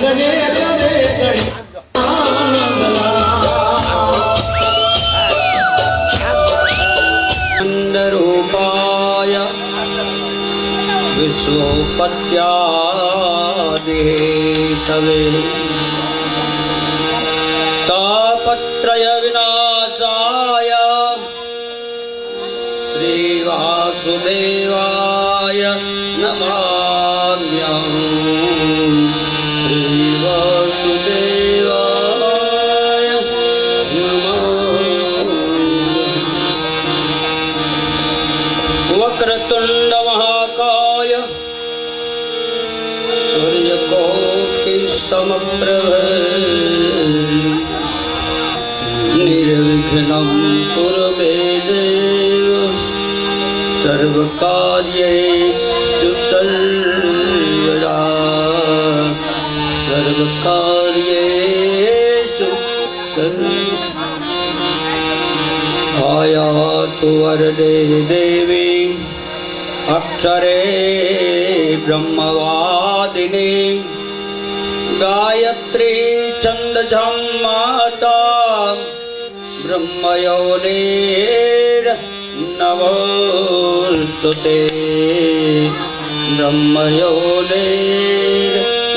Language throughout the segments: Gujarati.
સંગને તમે રૂપાય વિશ્વોપત્યાદિ તવે તાપત્રય વિનાશાય શ્રી વાસુદેવાય નમામ્યહં શ્રી વાસુદેવાય નમામ્યહં વક્રતુંડ મહાકાય સૂર્યકોટિ સમપ્રભ निर्विघ्नं कुरु मे देव सर्वकार्येषु सर्वदा सर्वकार्येषु आयातु वरदे देवी अक्षरे ब्रह्मवादिनी गायत्री छन्दसं माता ब्रह्मयोनिर् नमोस्तुते ब्रह्मयोनिर्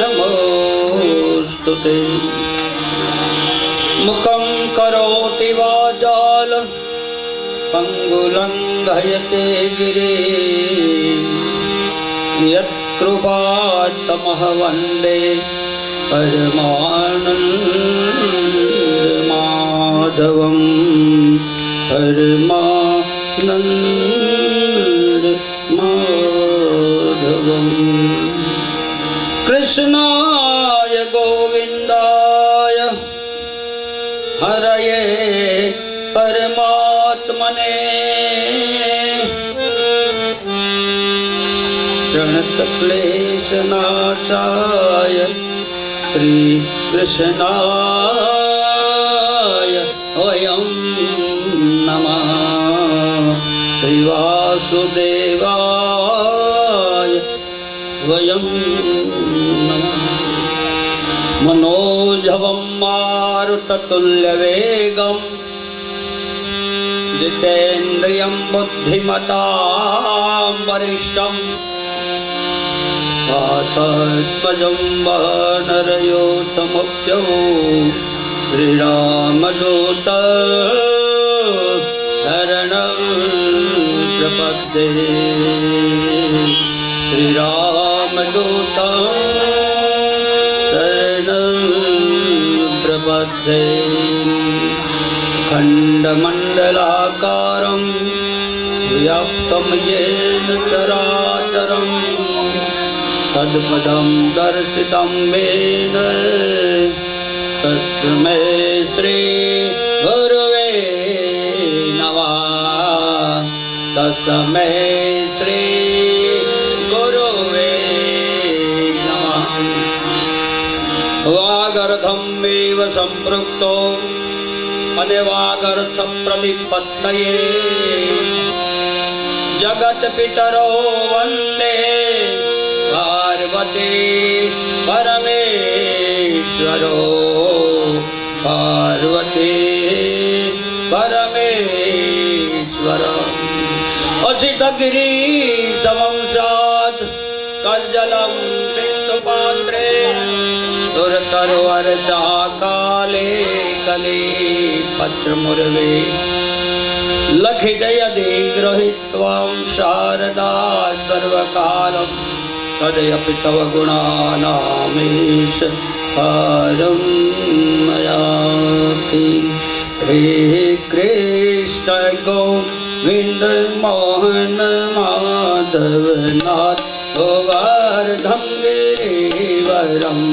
नमोस्तुते मुखं करोति वाचालं पङ्गुलङ्घयते गिरिं यत्कृपात्तमः वन्दे परमानन्दमाधवं परमानन्दमाधवम् कृष्णाय गोविन्दाय हरये परमात्मने प्रणतक्लेशनाशाय श्रीकृष्णाय वयं नमः श्रीवासुदेवाय वयं नमः मनोजवं मारुततुल्यवेगं जितेन्द्रियं बुद्धिमतां वरिष्ठं वातात्मजं वानरयोतमुख्यो श्रीरामदूत शरणं प्रपद्ये श्रीरामदूत शरणं प्रपद्ये खण्डमण्डलाकारं व्याप्तं येन चराचरम् तत्पदं दर्शितं येन तस्मै श्री गुरुवे नमः तस्मै श्री गुरुवे नमः वागर्थमेव सम्पृक्तो अने वागर्थप्रतिपत्तये जगत्पितरो वन्दे पार्वती परमेश्वरो पार्वती परमेश्वर असितगिरिसमं स्यात् कज्जलं सिन्धुपात्रे सुरतरुवर्चा काले कले पत्रमुर्वे लखित यदि गृहीत्वां शारदा सर्वकालं तदपि तव गुणानामीश पारं मयापि हे कृष्ण गोविन्द मोहन माधव नाथ गोवर्धन गिरिवरम्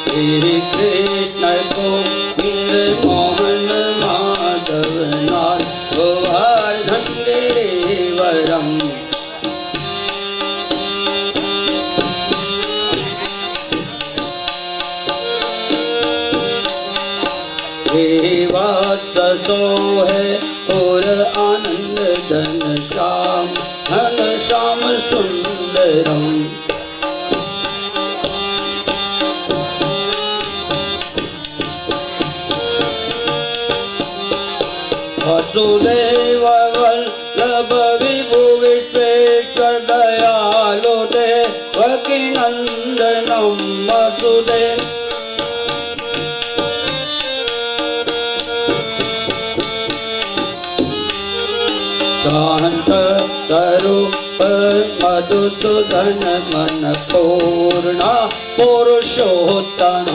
श्री कृष्ण गोविंद मोहन माधव नाथ गोवर्धन गिरिवरम् हे वात्सो है और सुंदरम वसुदेव वल्लभ विभु विश्वेश्वर दयालु देवकी नंदनम वसुदेव शांत स्वरूप मधुसूदन मन पूर्ण पुरुषोत्तम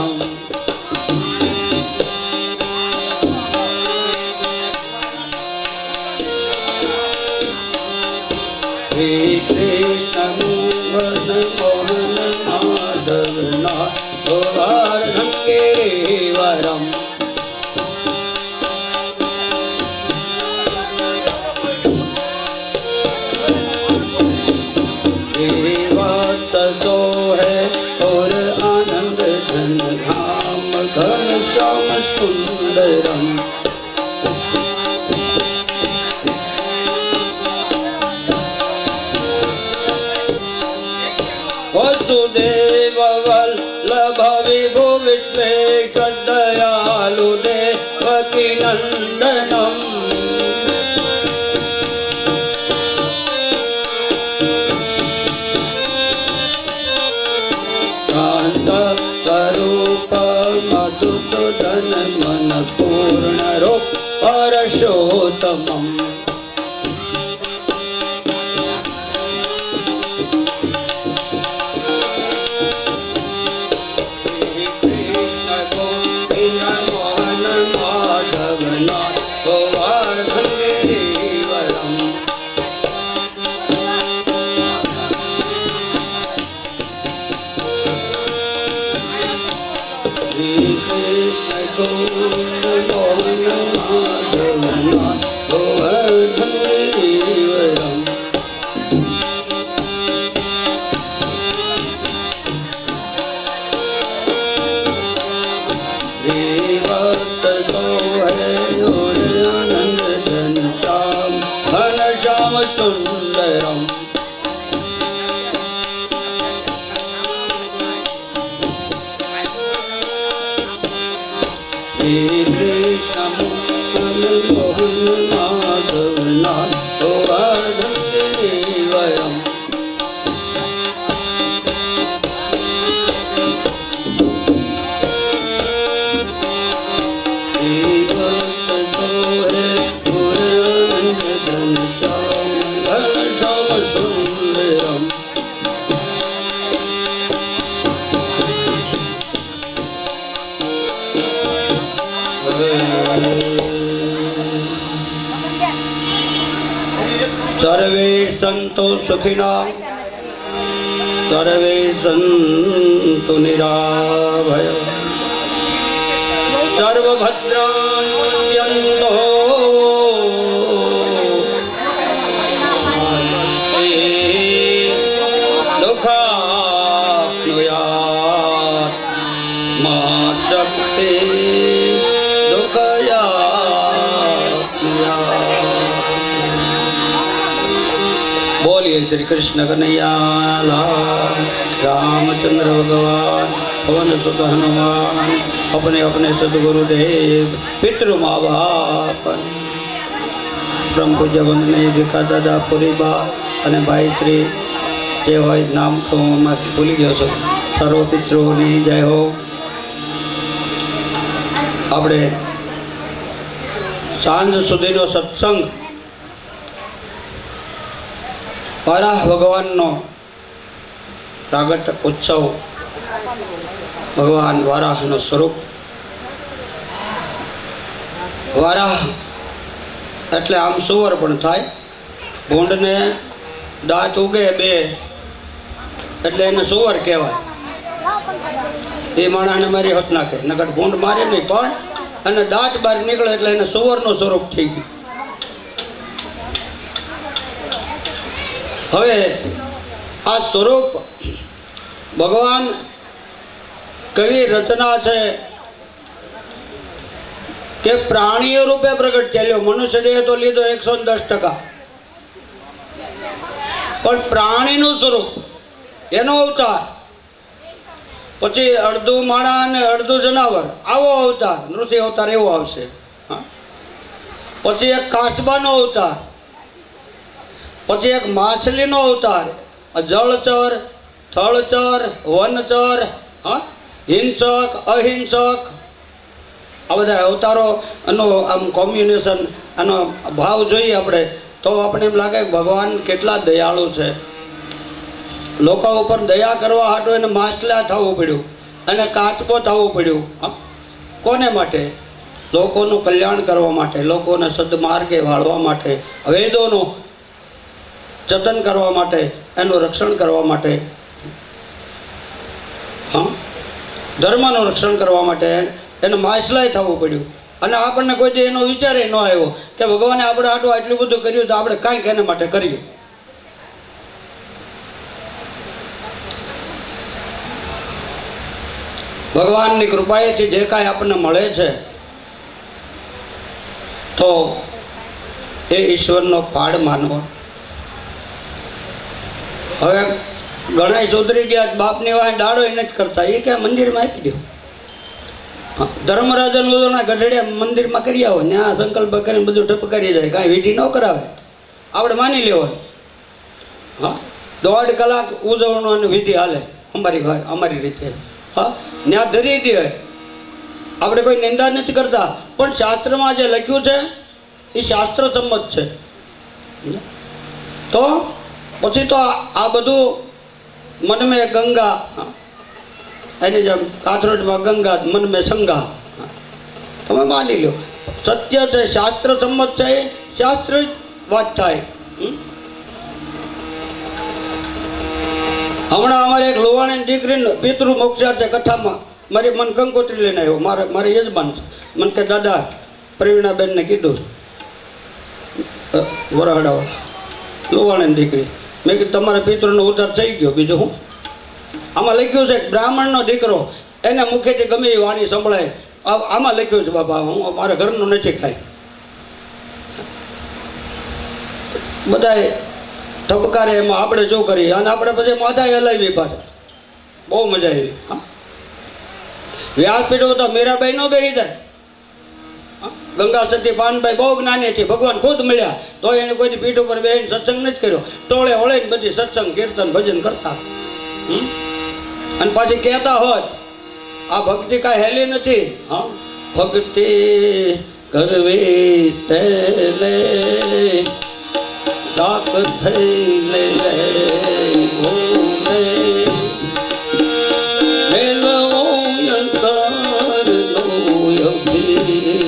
श्री कृष्ण मोहन मोहन माधव नाथ गिरिवरम तो है और आनंद धन धाम घन श्याम सुंदरम वसुदेव वल्लभ विभु विश्वेश्वर दयालु देवकी नंदनम स्वरूप मधुसूदन मन पूर्ण रूप परशोत्तमम् श्री कृष्ण गोविंद मोहन माधव नाथ गोवर्धन गिरिवरम श्री कृष्ण गोविंद मोहन माधव नाथ गोवर्धन गिरिवरम देवत तो है और आनंद धन श्याम घन श्याम सुंदरम श्री कृष्ण मोहन मोहन माधव नाथ गोवर्धन गिरिवरम देवत तो है और आनंद धन श्याम घन श्याम सुंदरम सर्वे सन्तु सुखिनः सर्वे सन्तु निराभयः सर्वभद्राणि पश्यन्तु दुःखाप्नुयात् मा शक्ति बोलिए श्री कृष्ण कन्हैया लाल। रामचंद्र भगवान पवन सुत हनुमान अपने अपने सदगुरुदेव पितृ माँ बाप परम पूज्य वंदनीय ભીખા દાદા પુરી બા અને ભાઈશ્રી જે હોય નામ ખવામાં ભૂલી ગયો છું સર્વ પિતૃઓની જય હો। આપણે સાંજ સુધીનો સત્સંગ વરાહ ભગવાનનો પ્રાગટ ઉત્સવ ભગવાન વરાહનું સ્વરૂપ વરાહ એટલે આમ સુવર પણ થાય ભૂંડને દાંત ઉગે બે એટલે એને સુવર કહેવાય એ માણસને મારી હટ નાખે નકર ભૂંડ મારે નહીં પણ અને દાંત બહાર નીકળે એટલે એને સુવરનું સ્વરૂપ થઈ ગયું। હવે આ સ્વરૂપ ભગવાન કવી રચના છે કે પ્રાણીઓ રૂપે પ્રગટ થયેલો મનુષ્ય દેહ તો લીધો 110%, પણ પ્રાણીનું સ્વરૂપ એનો અવતાર. પછી અડધું માણા અને અડધું જનાવર, આવો અવતાર નૃસિંહ અવતાર એવો આવશે. હા. પછી એક કાચબાનો અવતાર, પછી એક માછલીનો અવતાર, જળચર, થળચર, વનચર, હા, હિંસક, અહિંસક, આ બધા અવતારો. આનો આમ કોમ્બિનેશન, આનો ભાવ જોઈએ આપણે તો આપણે એમ લાગે કે ભગવાન કેટલા દયાળુ છે. લોકો ઉપર દયા કરવા હાટું એને માછલા થવું પડ્યું અને કાચબો થવું પડ્યું. હા, કોને માટે? લોકોનું કલ્યાણ કરવા માટે, લોકોને સદમાર્ગે વાળવા માટે, વેદોનું જતન કરવા માટે, એનું રક્ષણ કરવા માટે, હા, ધર્મનું રક્ષણ કરવા માટે એને માછલાય થવું પડ્યું. અને આપણને કોઈ દી એનો વિચારે ન આવ્યો કે ભગવાને આપણે આટલું આટલું બધું કર્યું તો આપણે કાંઈક એના માટે કરીએ. ભગવાનની કૃપાએથી જે કાંઈ આપણને મળે છે તો એ ઈશ્વરનો પાડ માનવો. હવે ઘણા સુધરી ગયા, બાપની વાંહે દાડો એને જ કરતા, એ ક્યાં મંદિરમાં આપી દો. ધર્મરાજન ગઢડિયા મંદિરમાં કરી આવો, ત્યાં સંકલ્પ કરીને બધું ઠપ કરી જાય, કાંઈ વિધિ ન કરાવે, આપણે માની લેવાનું. હા, 1.5 કલાક ઉજવણી વિધિ હાલે અમારી રીતે. હા, ત્યાં ધરી દે. આપણે કોઈ નિંદા નથી કરતા, પણ શાસ્ત્રમાં જે લખ્યું છે એ શાસ્ત્ર સંમત છે. તો પછી તો આ બધું મન મેં ગંગા, એની જેમ કાથરોડમાં ગંગા, મન મેં સંગા, તમે માની લો. સત્ય છે, શાસ્ત્ર સંમત છે, શાસ્ત્ર વાત થાય. હમણાં અમારે એક લોવાણી દીકરીને પિતૃ મોક્ષાર છે કથામાં, મારી મન કંકોત્રી લઈને આવ્યો. મારે યજમાન છે. મને કે દાદા પ્રવીણાબેનને કીધું, વરાહડાવાળા લોવાણીની દીકરી, મેં કીધું તમારા પિતૃનો ઉદ્ધાર થઈ ગયો. બીજું હું? આમાં લખ્યું છે બ્રાહ્મણનો દીકરો, એને મુખેથી ગમે એ વાણી સંભળાય. આમાં લખ્યું છે બાપા, હું મારા ઘરનું નથી ખાઈ. બધાએ ઠપકારે, એમાં આપણે શું કરીએ? અને આપણે પછી માથા હલાવી પાછા. બહુ મજા આવી. હા, વ્યાસપીઠ તો મીરાબાઈ નો બેસી જાય. ગંગા સતી પાનભાઈ બહુ જ્ઞાની હતી, ભગવાન ખુદ મળ્યા તો એને કોઈ પીઠ ઉપર બેસીને સત્સંગ નથી કર્યો. ટોળે ઓળે બધી સત્સંગ, કીર્તન, ભજન કરતા. અને પાછી કહેતા હોત આ ભક્તિ કાંઈ હેલી નથી. હા, ભક્તિ કરવી તેલે તાક થઈ લે ઓલે મેલો યંતર નો અભી.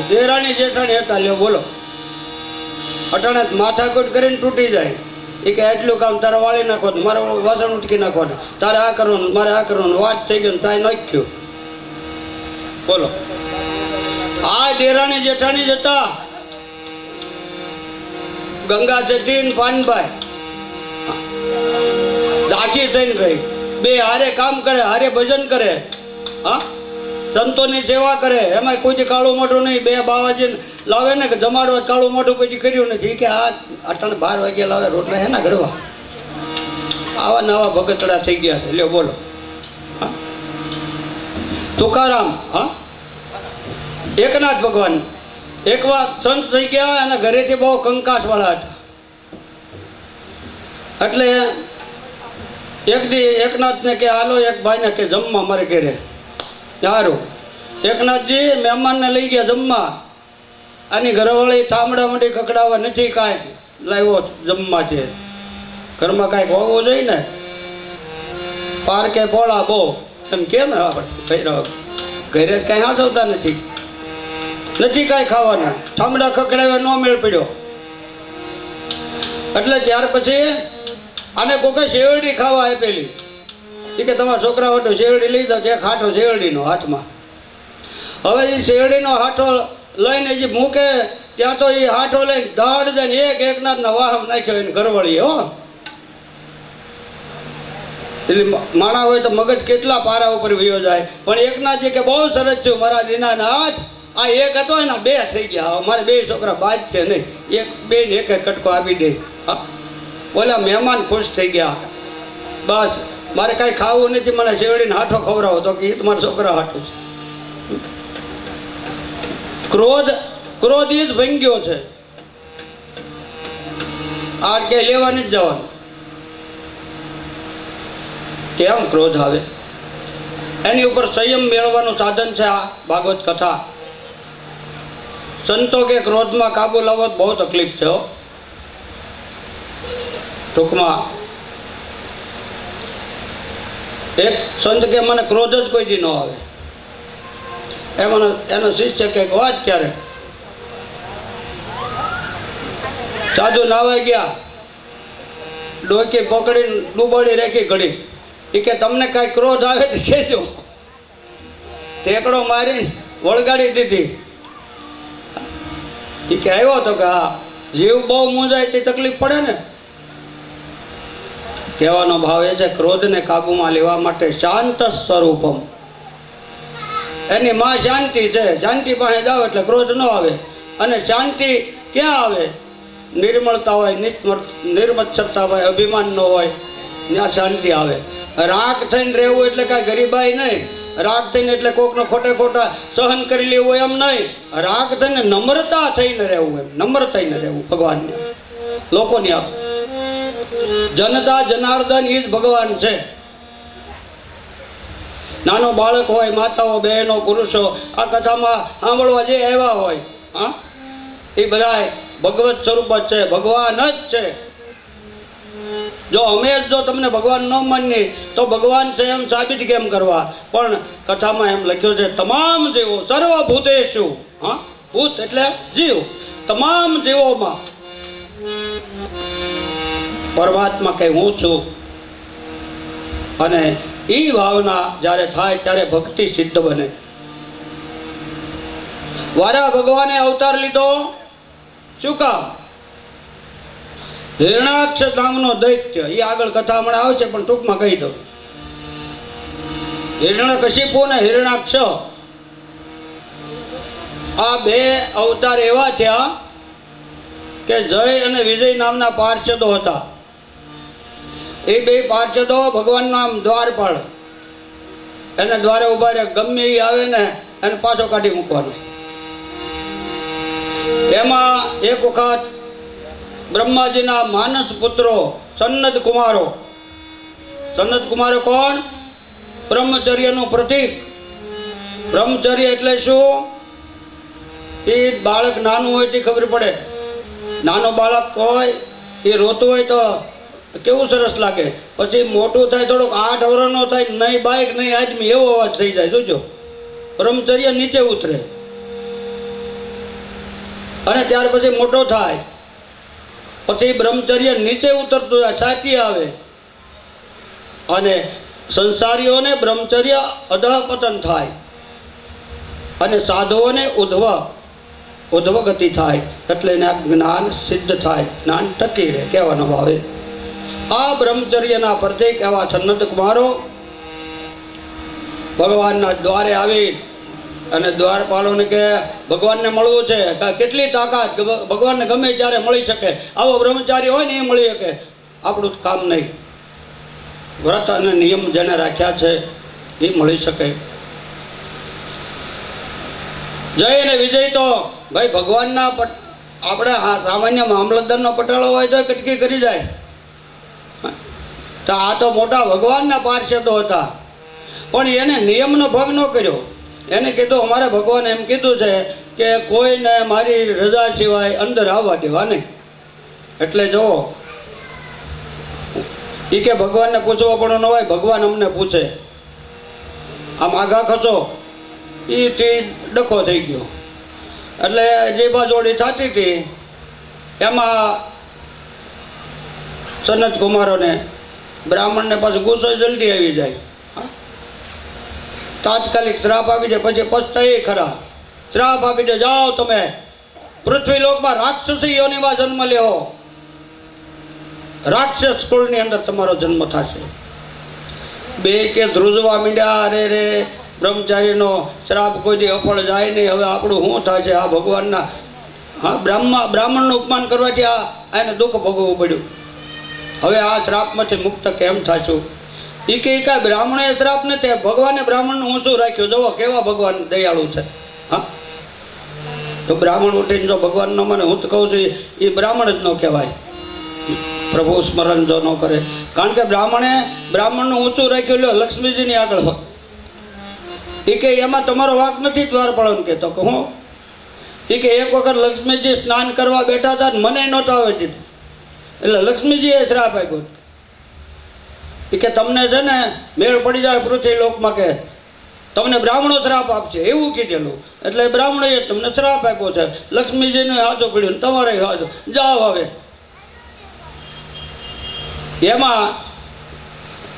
દેરાણી જેઠાણી હતા, લ્યો બોલો. અટાણે માથાકૂટ કરીને તૂટી જાય. એ કે એટલું કામ તારે વાળી નાખવાનું, મારે વાસણ ઉટકી નાખવાનું, તારે આ કરવાનું, મારે આ કરવાનું, વાત થઈ ગયું, તારે નાખ્યું. બોલો, આ દેરાણી જેઠાણી જતા ગંગા જતી ને પાનભાઈ દાચી થઈને ભાઈ બે હારે કામ કરે, હારે ભજન કરે, હા, સંતોની સેવા કરે. એમાં કોઈ કાળું મોઢું નહીં. બે બાવાજી લાવે ને કે જમાડવા કાળું મોઢું કોઈ કર્યું નથી કે આ 12 વાગ્યા લાવે રોટલા હે ને ઘડવા. આવા નવા ભગતડા થઈ ગયા છે. લ્યો બોલો. હા, તુકારામ, હા, એકનાથ ભગવાન એક વાર સંત થઈ ગયા અને ઘરેથી બહુ કંકાસ વાળા હતા. એટલે એક દી એકનાથને કે હાલો એક ભાઈને કે જમવા મારે ઘરે. સારું, એકનાથજી મહેમાનને લઈ ગયા જમવા. આની ઘરવાળી ઠામડા મંડી કકડાવા નથી, કાંઈ લાવ્યો જમવા છે. ઘરમાં કાંઈક હોવું જોઈએ ને. પારકે પોળા બહુ એમ કેમ આપણે ઘરે કાંઈ હાંસવતા નથી કાંઈ ખાવાનું. ઠામડા ખકડાવે ન મેળ પડ્યો. એટલે ત્યાર પછી આને કોકે શેરડી ખાવા આપેલી. એ કે તમારા છોકરા હતો શેરડી લઈ જાઓ. એક હાથો શેરડીનો હાથમાં. હવે એ શેરડીનો હાથો લઈને જે મૂકે ત્યાં તો એ હાથો લઈને દાડ દઈને એક એકનાથના વાહમ નાખ્યો એને ઘરવાળીએ. હો, એટલે માણા હોય તો મગજ કેટલા પારા ઉપર વયો જાય. પણ એકનાથજી કે બહુ સરસ થયું મારા દીનાનાથ, આ એક હતો એના બે થઈ ગયા. મારે બે છોકરા બાદ છે નહીં, એક બે ને એક કટકો આપી દે. હા, બોલ્યા મહેમાન ખુશ થઈ ગયા. બસ મારે કાંઈ ખાવું નથી, મને શેરડીને હાથો ખવડાવો. તો કે એ તમારા છોકરા હાથું છે. ક્રોધ એ જ ભંગ્યો છે. આ કે લેવા નથી જવાનું. કેમ ક્રોધ આવે? એની ઉપર સંયમ મેળવવાનું સાધન છે આ ભાગવત કથા. સંતો કે ક્રોધમાં કાબુ લાવવો બહુ તકલીફ છે. ટૂંકમાં એક સંત કે મને ક્રોધ જ કોઈ દી ન આવે. એમાં એનો શિષ્ય કે વાત ક્યારે સાધુ નાવા ગયા, ડોકી પકડીને ડૂબાડી રાખી ઘડી. એ કે તમને કાંઈ ક્રોધ આવે તો કહેજો. ટેકડો મારીને વળગાડી દીધી. એ કે આવ્યો તો કે હા, જીવ બહુ મૂંઝાય તે તકલીફ પડે ને. કહેવાનો ભાવ એ છે ક્રોધને કાબૂમાં લેવા માટે શાંત સ્વરૂપમ. એની માં શાંતિ છે. શાંતિ પાસે જાઓ એટલે ક્રોધ ન આવે. અને શાંતિ ક્યાં આવે? નિર્મળતા હોય, નિર્મચ્છરતા હોય, અભિમાન ન હોય, ત્યાં શાંતિ આવે. રાગ થઈને રહેવું એટલે કાંઈ ગરીબાઈ નહીં. રાગ થઈને એટલે કોકનો ખોટે ખોટા સહન કરી લેવું એમ નહીં. રાગ થઈને નમ્રતા થઈને રહેવું, એમ નમ્ર થઈને રહેવું ભગવાનને, લોકોની આપ. જનતા જનાર્દન એ જ ભગવાન છે. નાનો બાળક હોય, માતાઓ, બહેનો, પુરુષો આ કથામાં સાંભળવા જે આવ્યા હોય, હા, એ બધા ભગવત સ્વરૂપ જ છે, ભગવાન જ છે. જો અમે જો તમને ભગવાન ન માનીએ તો ભગવાન છે એમ સાબિત કેમ કરવા? પણ કથામાં એમ લખ્યું છે તમામ જીવો સર્વભૂતેષુ, હા, ભૂત એટલે જીવ, તમામ જીવોમાં પરમાત્મા કે હું છું. અને એ ભાવના જ્યારે થાય ત્યારે ભક્તિ સિદ્ધ બને. વારા ભગવાને અવતાર લીધો શું કામ? હિરણાક્ષ નામનો દૈત્ય, એ આગળ કથા હમણાં આવશે પણ ટૂંકમાં કહી દઉં. હિરણ્યકશિપુ ને હિરણાક્ષ આ બે અવતાર એવા થયા કે જય અને વિજય નામના પાર્ષદો હતા. એ બે પાર્ષદો ભગવાનનું આમ દ્વારપાળ, એને દ્વારે ઉભા રહે, ગમે એ આવે ને એને પાછો કાઢી મૂકવાનો. એમાં એક વખત બ્રહ્માજીના માનસ પુત્રો સનદ કુમારો. સનદ કુમારો કોણ? બ્રહ્મચર્યનું પ્રતીક. બ્રહ્મચર્ય એટલે શું? એ બાળક નાનું હોય તે ખબર પડે. નાનો બાળક હોય એ રોતું હોય તો કેવું સરસ લાગે. પછી મોટું થાય, થોડુંક 8 વર્ષનો થાય, નહીં બાઈક નહીં આદમી એવો અવાજ થઈ જાય. જોજો, બ્રહ્મચર્ય નીચે ઉતરે. અને ત્યાર પછી મોટો થાય પછી બ્રહ્મચર્ય નીચે ઉતરતું જાય, સાચી આવે, અને સંસારીઓને બ્રહ્મચર્ય અધઃપતન થાય અને સાધુઓને ઉધ્વ ગતિ થાય, એટલે એને જ્ઞાન સિદ્ધ થાય, જ્ઞાન ટકી રહે કહેવાનો ભાવે. આ બ્રહ્મચર્યના પ્રતીક એવા સનત કુમારો ભગવાનના દ્વારે આવી અને દ્વારપાલોને કે ભગવાનને મળવું છે, કેટલી તાકાત, ભગવાનને ગમે ત્યારે મળી શકે, આવો બ્રહ્મચારી હોય ને એ મળી શકે, આપણું કામ નહીં. વ્રત અને નિયમ જેને રાખ્યા છે એ મળી શકે. જય અને વિજય તો ભાઈ ભગવાનના આપણે સામાન્ય મામલતદારનો પટાળો હોય તો કટકી કરી જાય, તો આ તો મોટા ભગવાનના પાર્ષદો હતા, પણ એને નિયમનો ભંગ ન કર્યો. એને કીધું અમારે ભગવાને એમ કીધું છે કે કોઈને મારી રજા સિવાય અંદર આવવા દેવા નહીં. એટલે જો એ કે ભગવાનને પૂછવો પણ ન હોય, ભગવાન અમને પૂછે. આમ આગા ખસો એ ડખો થઈ ગયો. એટલે જે બાજોડી થતી હતી એમાં સનત કુમારોને બ્રાહ્મણને પાછું ગુસ્સો જલ્દી આવી જાય, તાત્કાલિક શ્રાપ આપી દે, પછી પછતાય ખરા. શ્રાપ આપી દે, જાઓ તમે પૃથ્વી લોકમાં રાક્ષસી યોનિમાં જન્મ લેવો, રાક્ષસ કુળની અંદર તમારો જન્મ થશે. બે કે ધ્રુજવા મીંડ્યા, અરે રે બ્રહ્મચારીનો શ્રાપ કોઈ દી અફળ જાય નહીં, હવે આપણું શું થશે? આ ભગવાનના બ્રાહ્મણનું અપમાન કરવાથી એને દુઃખ ભોગવવું પડ્યું, હવે આ શ્રાપમાંથી મુક્ત કેમ થશું? એ કે કાંઈ બ્રાહ્મણે શ્રાપ નથી, ભગવાને બ્રાહ્મણનું ઊંચું રાખ્યું, જુઓ કેવા ભગવાન દયાળુ છે. હા, તો બ્રાહ્મણ ઉઠીને જો ભગવાન ન મને હું તો કહું છું એ બ્રાહ્મણ જ ન કહેવાય, પ્રભુ સ્મરણ જો ન કરે. કારણ કે બ્રાહ્મણનું ઊંચું રાખ્યું, લ્યો લક્ષ્મીજીની આગળ હોય. એ કે એમાં તમારો વાંક નથી દ્વારપાળોને કહેતો કે હું. એ કે એક વખત લક્ષ્મીજી સ્નાન કરવા બેઠા હતા ને મને નહોતા આવે દીધું, એટલે લક્ષ્મીજીએ શ્રાપ આપ્યો કે તમને છે ને મેળ પડી જાય પૃથ્વી લોકમાં કે તમને બ્રાહ્મણો શ્રાપ આપશે, એવું કીધેલું. એટલે બ્રાહ્મણોએ તમને શ્રાપ આપ્યો છે, લક્ષ્મીજીને હાચું પડ્યું ને તમારે હાચું, જાઓ હવે. એમાં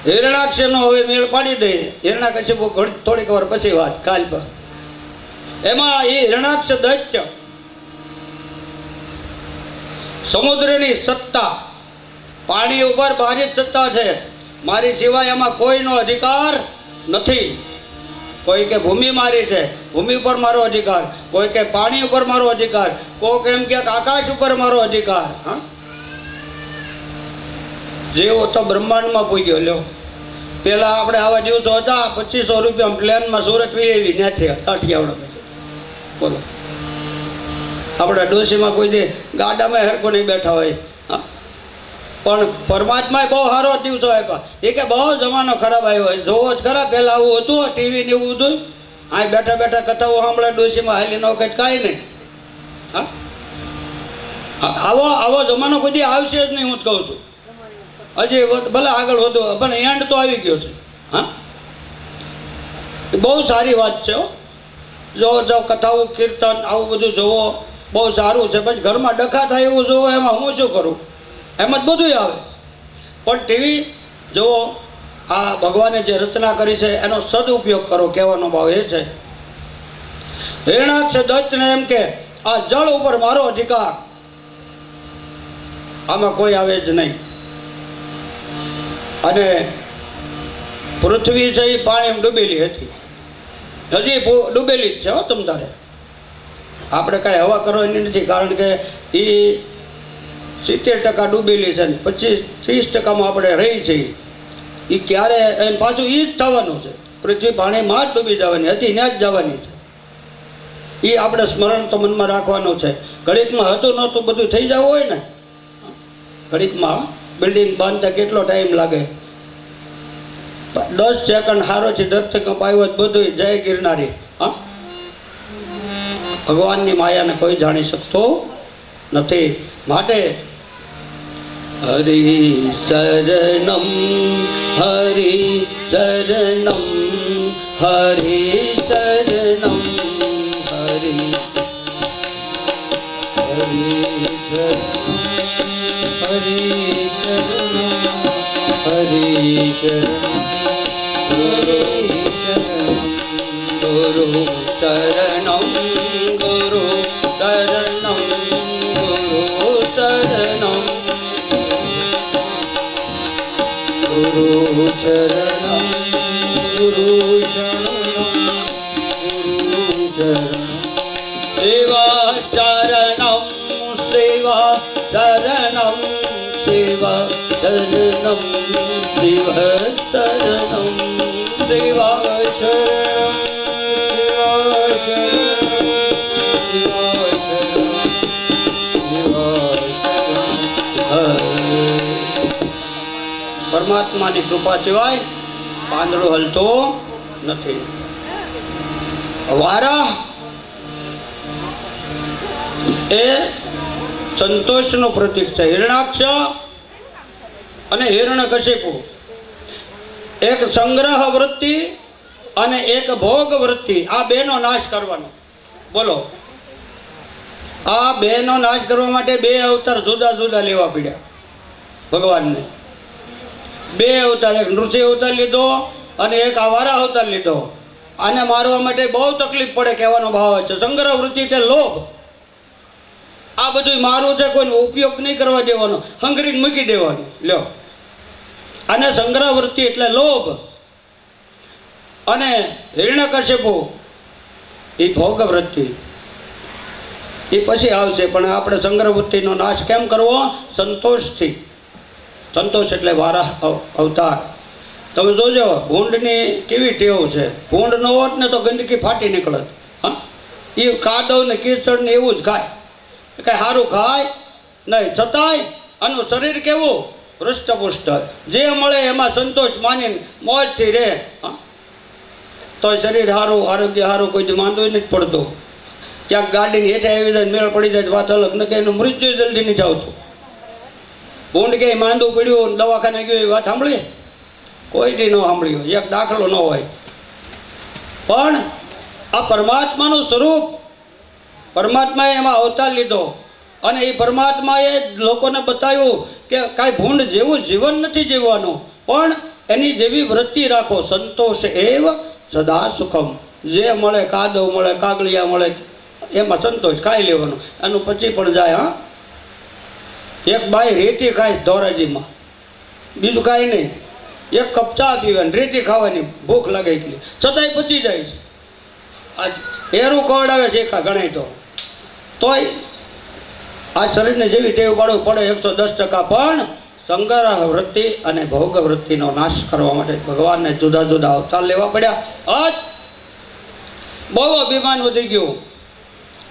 હિરણાક્ષનો હવે મેળ પાડી દે. હિરણાકશ્યપ થોડીક વાર પછી વાત કાલ પર. એમાં એ હિરણાક્ષ દૈત્ય સમુદ્રની સત્તા, પાણી ઉપર મારી જ સત્તા છે, મારી સિવાય એમાં કોઈનો અધિકાર નથી. કોઈ કે ભૂમિ મારી છે, ભૂમિ ઉપર મારો અધિકાર, કોઈ કે પાણી ઉપર મારો અધિકાર, કોઈ એમ કે આકાશ ઉપર મારો અધિકાર. હા, જેવો તો બ્રહ્માંડમાં પૂગ્યો. લ્યો પેલા આપણે આવા દિવસો હતા 2500 રૂપિયા પ્લેનમાં સુરત વી આવી ત્યાંથી કાઠિયાવાડ. બોલો આપણા ડોશીમાં કોઈ દે ગાડામાં હરકો નહીં બેઠા હોય. હા, પણ પરમાત્માએ બહુ સારો દિવસો આપ્યા. એ કે બહુ જમાનો ખરાબ આવ્યો હોય, જોવો જ ખરા. પહેલાં આવું હતું, ટીવી ને એવું હતું, આ બેઠા બેઠા કથાઓ સાંભળે ડોશીમાં હાલી ન વખત કાંઈ નહીં. હા, આવો જમાનો કોઈ દી આવશે જ નહીં, હું જ કહું છું. હજી ભલે આગળ વધુ, પણ એન્ડ તો આવી ગયો છે. હા, બહુ સારી વાત છે. જો કથાઓ કીર્તન આવું બધું જોવો, બહુ સારું છે. પછી ઘરમાં ડખા થાય એવું જોવો, એમાં હું શું કરું? એમ જ બધું આવે. પણ ટીવી જુઓ, આ ભગવાને જે રચના કરી છે એનો સદુપયોગ કરો, કહેવાનો ભાવ એ છે. હિરણાક્ષ દત્તને એમ કે આ જળ ઉપર મારો અધિકાર, આમાં કોઈ આવે જ નહીં. અને પૃથ્વી છે એ પાણીમાં ડૂબેલી હતી, હજી ડૂબેલી જ છે. હો તમ તારે આપણે કાંઈ હવા કરવાની નથી, કારણ કે એ 70% ડૂબેલી છે ને 25-30% આપણે રહી છીએ. એ ક્યારે એને પાછું એ જ થવાનું છે. પૃથ્વી પાણીમાં જ ડૂબી જવાની હતી, ત્યાં જ જવાની છે. એ આપણે સ્મરણ તો મનમાં રાખવાનું છે. ઘડીકમાં હતું નહોતું બધું થઈ જવું હોય ને, ઘડીકમાં બિલ્ડિંગ બાંધતા કેટલો ટાઈમ લાગે? 10 સેકન્ડ હારોથી ધરતીકંપ આવ્યો જ બધું જય ગિરનારી. હા, ભગવાનની માયાને કોઈ જાણી શકતો નથી. માટે હરિ શરણમ હરિ શરણમ હરિ શરણમ હરિ હરિ શરણમ હરિ શરણમ હરિ શરણમ ગુરુ શરણમ ગુરુ શરણમ ગુરુ શરણમ ગુરુ શરણમ ગુરુ શરણમ ગુરુ શરણમ ગુરુ શરણમ સેવા ચરણમ સેવા ચરણમ સેવા ચરણમ શિવ ચરણમ સેવા શરણમ પરમાત્માની કૃપા સિવાય પાંદડું હલતો નથી. વારા એ સંતોષનું પ્રતીક છે. હિરણાક્ષ અને હિરણ્યકશિપુ એક સંગ્રહ વૃત્તિ અને એક ભોગ વૃત્તિ, આ બેનો નાશ કરવાનો. બોલો, આ બેનો નાશ કરવા માટે બે અવતાર જુદા જુદા લેવા પડ્યા ભગવાનને. બે અવતાર, એક નૃસિંહ અવતાર લીધો અને એક આ વારા અવતાર લીધો. આને મારવા માટે બહુ તકલીફ પડે, કહેવાનો ભાવ છે. સંગ્રહ વૃત્તિ છે લોભ. આ બધું મારું છે, કોઈનો ઉપયોગ નહીં કરવા દેવાનો, હંગરીને મૂકી દેવાનું. લ્યો, આને સંગ્રહ વૃત્તિ એટલે લોભ. અને હિરણ્યકશિપુ એ ભોગ વૃત્તિ, એ પછી આવશે. પણ આપણે સંગ્રહ વૃત્તિનો નાશ કેમ કરવો? સંતોષથી. સંતોષ એટલે વારા અવતાર. તમે જોજો ભૂંડની કેવી ટેવ છે. ભૂંડ ન હોત ને તો ગંદકી ફાટી નીકળત. હા, એ કાદવ ને કીચડ ને એવું જ ખાય, કાંઈ સારું ખાય નહીં. છતાંય આનું શરીર કેવું? હૃષ્ટપુષ્ટ. જે મળે એમાં સંતોષ માનીને મોજથી રહે. હા, તો શરીર સારું, આરોગ્ય સારું, કોઈ માંદો નથી પડતો. ક્યાંક ગાડીની હેઠે આવી જાય, મેળ પડી જાય, વાત અલગ. ન કે એનું મૃત્યુ જલ્દી નથી આવતું. ભૂંડ કે માંદું પડ્યું, દવાખાને ગયું, એ વાત સાંભળીએ? કોઈ દી ન સાંભળ્યો, એક દાખલો ન હોય. પણ આ પરમાત્માનું સ્વરૂપ, પરમાત્માએ એમાં અવતાર લીધો અને એ પરમાત્માએ લોકોને બતાવ્યું કે કાંઈ ભૂંડ જેવું જીવન નથી જીવવાનું, પણ એની જેવી વૃત્તિ રાખો. સંતોષ એવ સદા સુખમ. જે મળે, કાદવ મળે, કાગળિયા મળે, એમાં સંતોષ ખાઈ લેવાનું. એનું પછી પણ જાય. હા, એક બાઈ રેતી ખાય ધોરાજીમાં, બીજું કાંઈ નહીં. એક કપ ચા પીવાની, રેતી ખાવાની, ભૂખ લાગે એટલી, છતાંય પચી જાય છે. આજ એરું ખવડાવે છે એકા ગણાય તોય આ શરીરને જેવી ટેવ પાડવું પડે 110%. પણ સંગ્રહ વૃત્તિ અને ભોગ વૃત્તિનો નાશ કરવા માટે ભગવાનને જુદા જુદા અવતાર લેવા પડ્યા. આજ બહુ અભિમાન વધી ગયું.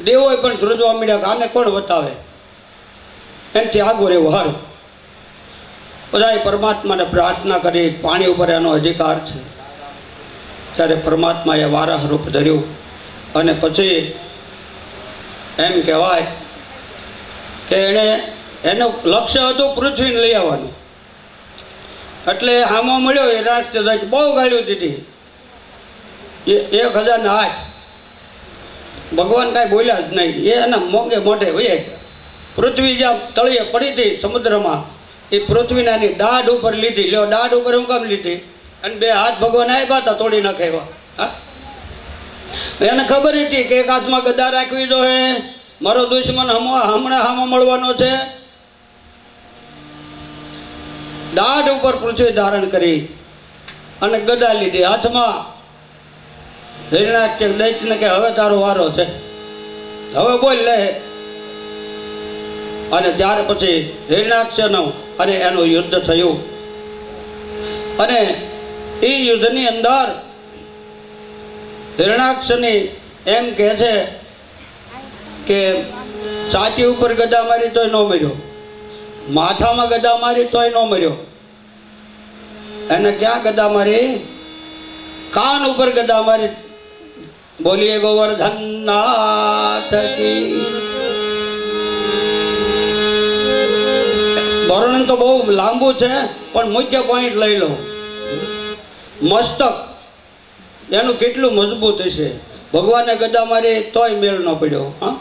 દેવોએ પણ ધ્રુજવા મળ્યા કે આને કોણ બતાવે, એનાથી આગળ રહેવું સારું. બધાએ પરમાત્માને પ્રાર્થના કરી, પાણી ઉપર એનો અધિકાર છે. ત્યારે પરમાત્માએ વારાહ રૂપ ધર્યું અને પછી એમ કહેવાય કે એનું લક્ષ્ય હતું પૃથ્વીને લઈ આવવાનું. એટલે હામો મળ્યો એ રાષ્ટ્ર બહુ ગાળ્યું દીધી, 1008. ભગવાન કાંઈ બોલ્યા જ નહીં. એ એના મોંઘે મોઢે વહ્યા ગયા. પૃથ્વી જ્યાં તળિયે પડી હતી સમુદ્રમાં, એ પૃથ્વીને એની દાઢ ઉપર લીધી. લ્યો, દાઢ ઉપર હું કામ લીધી? અને બે હાથ ભગવાન આપ્યા હતા, તોડી નાખે એવા. હા, એને ખબર હતી કે એક હાથમાં ગદા રાખવી જોઈએ, મારો દુશ્મન હમણાં હામો મળવાનો છે. દાઢ ઉપર પૃથ્વી ધારણ કરી અને ગદા લીધી હાથમાં. હિરણાક્ષ દૈત્યને કે હવે તારો વારો છે, હવે બોલ લે. અને ત્યાર પછી હિરણાક્ષનું અને એનું યુદ્ધ થયું. અને એ યુદ્ધની અંદર હિરણાક્ષની એમ કહે છે કે છાતી ઉપર ગદા મારી તોય ન મર્યો, માથામાં ગદા મારી તોય ન મર્યો. એને ક્યાં ગદા મારી? કાન ઉપર ગદા મારી. બોલીએ ગોવર્ધન નાથ કી. વર્ણન તો બહુ લાંબુ છે, પણ મુખ્ય પોઈન્ટ લઈ લો. મસ્તક એનું કેટલું મજબૂત હશે. ભગવાને ગદા મારી તોય મેળ ન પડ્યો. હા,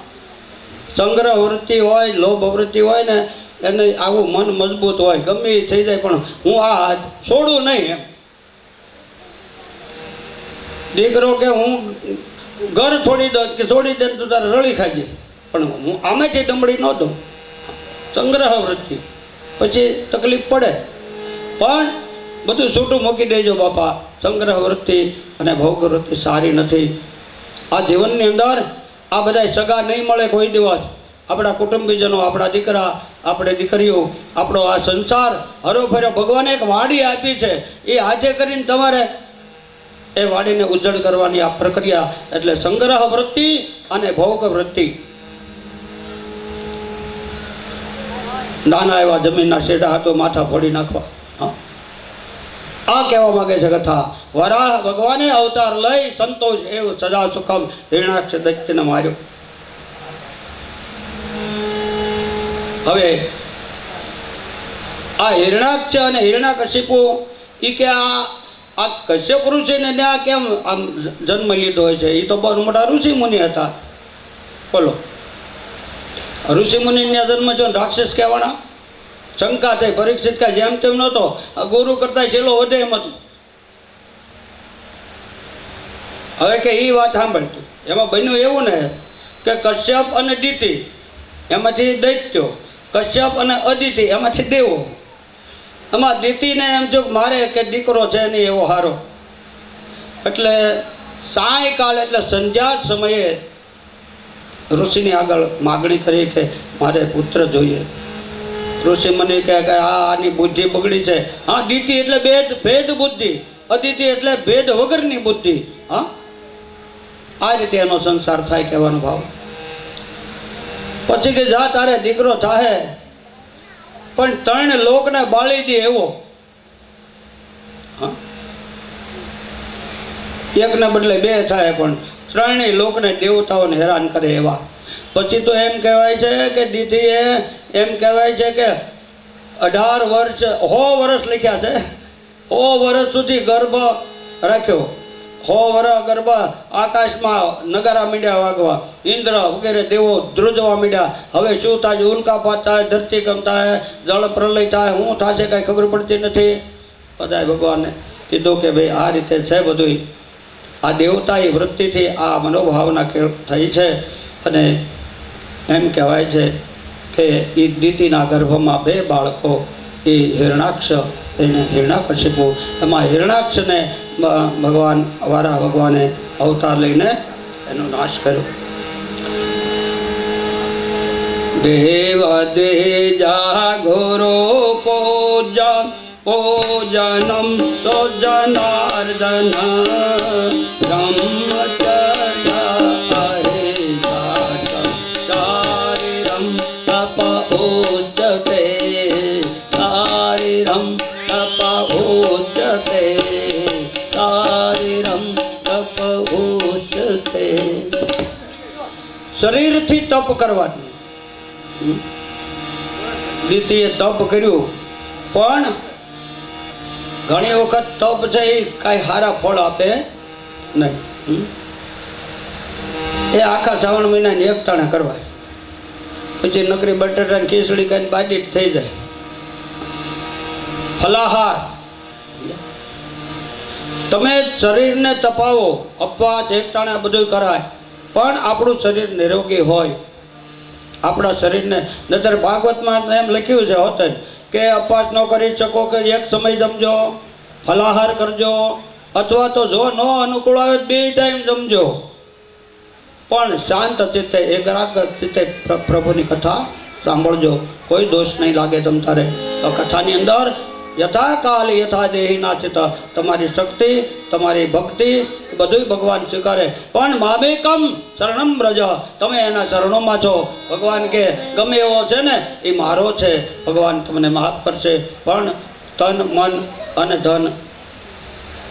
સંગ્રહ વૃત્તિ હોય, લોભ વૃત્તિ હોય ને, એને આવું મન મજબૂત હોય, ગમે એ થઈ જાય પણ હું આ છોડું નહીં એમ. દીકરો કે હું ઘર છોડી દઉં કે છોડી દે તું તારે રળી ખાજે, પણ હું આમાંથી દમડી ન દઉં. સંગ્રહ વૃત્તિ પછી તકલીફ પડે પણ બધું છૂટું મૂકી દેજો બાપા. સંગ્રહ વૃત્તિ અને ભોગ વૃત્તિ સારી નથી. આ જીવનની અંદર આ બધા સગા નહીં મળે કોઈ દિવસ. આપણા કુટુંબીજનો, આપણા દીકરા, આપણે દીકરીઓ, આપણો આ સંસાર હરોફરો ભગવાને એક વાડી આપી છે. એ આજે કરીને તમારે એ વાડીને ઉજ્જળ કરવાની આ પ્રક્રિયા, એટલે સંગ્રહ વૃત્તિ અને ભોગ વૃત્તિ. નાના એવા જમીનના શેડા હતો માથા ફોડી નાખવા. આ કહેવા માંગે છે કથા. વરાહ ભગવાને અવતાર લઈ સંતોષ એવું સદા સુખમ હિરણાક્ષ દૈત્યને માર્યો. હવે આ હિરણાક્ષ અને હિરણાકશિપુ એ કે આ કશ્યપ ઋષિને ત્યાં કેમ આમ જન્મ લીધો હોય છે? એ તો બહુ મોટા ઋષિ મુનિ હતા. બોલો, ઋષિ મુનિ ત્યાં જન્મ છે, રાક્ષસ કહેવાના? શંકા થઈ. પરીક્ષિત કાંઈ જેમ તેમ નહોતો, ગુરુ કરતા છેલ્લો વધે એમ હતું. હવે કે એ વાત સાંભળતું એમાં બન્યું એવું ને કે કશ્યપ અને દિતિ એમાંથી દૈત્યો, કશ્યપ અને અદિતિ એમાંથી દેવો. એમાં દિતિને એમ જો મારે કે દીકરો છે નહીં એવો હારો, એટલે સાયકાળ એટલે સંધ્યા સમયે ઋષિની આગળ માગણી કરી કે મારે પુત્ર જોઈએ. ઋષિ મને કહે કે આની બુદ્ધિ બગડી છે. હા, દિતિ એટલે ભેદ બુદ્ધિ, અદિતિ એટલે ભેદ વગરની બુદ્ધિ. હા, આ રીતે એનો સંસાર થાય કહેવાનો ભાવ. પછી કે જા તારે દીકરો થાહે પણ 3 લોકને બાળી દે એવો. હા, એકને બદલે 2 થાય પણ 3 લોકને દેવતાઓને હેરાન કરે એવા. પછી તો એમ કહેવાય છે કે દીદીએ એમ કહેવાય છે કે 18 વર્ષ 100 વર્ષ લખ્યા છે. 100 વર્ષ સુધી ગર્ભ રાખ્યો. 100 વર્ષ ગર્ભ. આકાશમાં નગારા મીડ્યા વાગવા, ઇન્દ્ર વગેરે દેવો ધ્રુજવા મીડ્યા. હવે શું થાય? ઉલ્કાપાત થાય, ધરતીકંપ થાય, જળ પ્રલય થાય, શું થશે કાંઈ ખબર પડતી નથી. બધાએ ભગવાને કીધું કે ભાઈ આ રીતે છે બધું. આ દેવતાની વૃત્તિથી આ મનોભાવના થઈ છે. અને એમ કહેવાય છે કે એ દિતિના ગર્ભમાં 2 બાળકો, એ હિરણાક્ષ એને હિરણાકશિપુ. એમાં હિરણાક્ષને ભગવાન વારા ભગવાને અવતાર લઈને એનો નાશ કર્યો. દેવ દેજા ઘોરો પૂજા પૂજનમ સોજનાર્દન બ્રહ્મચર્ય શારીરમ તપ ઉચ્યતે શારીરમ તપ ઉચ્યતે શારીરમ તપ ઉચ્યતે. શરીરથી તપ કરવાનું. દીતીએ તપ કર્યું પણ ઘણી વખત તપ છે એ કાંઈ સારા ફળ આપે નહીં. એ આખા શ્રાવણ મહિનાની એક ટાણે કરવાય, પછી નકરી બટાટાની ખીચડી ખાઈને બાજી થઈ જાય. ફલાહાર તમે શરીરને તપાવો, અપવાસ એક ટાણે બધું કરાય, પણ આપણું શરીર નિરોગી હોય. આપણા શરીરને નતર ભાગવતમાં એમ લખ્યું છે હોતે કે અપવાસ ન કરી શકો કે એક સમય જમજો, ફલાહાર કરજો, અથવા તો જો ન અનુકૂળ આવે 2 ટાઈમ જમજો, પણ શાંત ચિત્તે એકાગ્ર ચિત્તે પ્રભુની કથા સાંભળજો. કોઈ દોષ નહીં લાગે તમ તારે. તો કથાની અંદર યથા કાલ યથા દેહી નાચિત, તમારી શક્તિ તમારી ભક્તિ બધું ભગવાન સ્વીકારે. પણ મામેકમ શરણમ વ્રજ, તમે એના ચરણોમાં છો. ભગવાન કે ગમે એવો છે ને એ મારો છે, ભગવાન તમને માફ કરશે. પણ તન મન અને ધન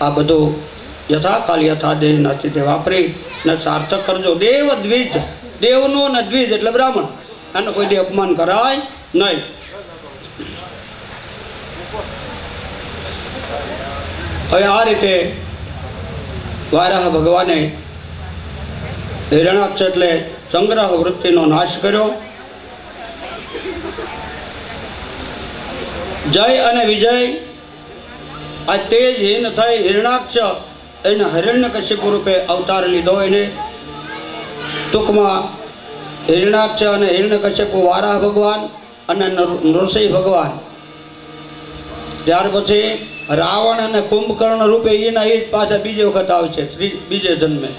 આ બધું યથા કાલ યથા દેહી નાચિત વાપરી ને સાર્થક કરજો. દેવ દ્વિજ, દેવનો ને દ્વિજ એટલે બ્રાહ્મણ, આનું કોઈ દી અપમાન કરાય નહીં. હવે આ રીતે વારાહ ભગવાને હિરણાક્ષ એટલે સંગ્રહ વૃત્તિનો નાશ કર્યો. જય અને વિજય આ તેજહીન થઈ હિરણાક્ષ એને હિરણ્યકશ્યપુ રૂપે અવતાર લીધો. એને ટૂંકમાં હિરણાક્ષ અને હિરણ્યકશ્યપુ વારાહ ભગવાન અને નૃસિંહ ભગવાન. ત્યાર પછી રાવણ અને કુંભકર્ણ રૂપે એના એ જ પાછા બીજી વખત આવશે બીજે જન્મે,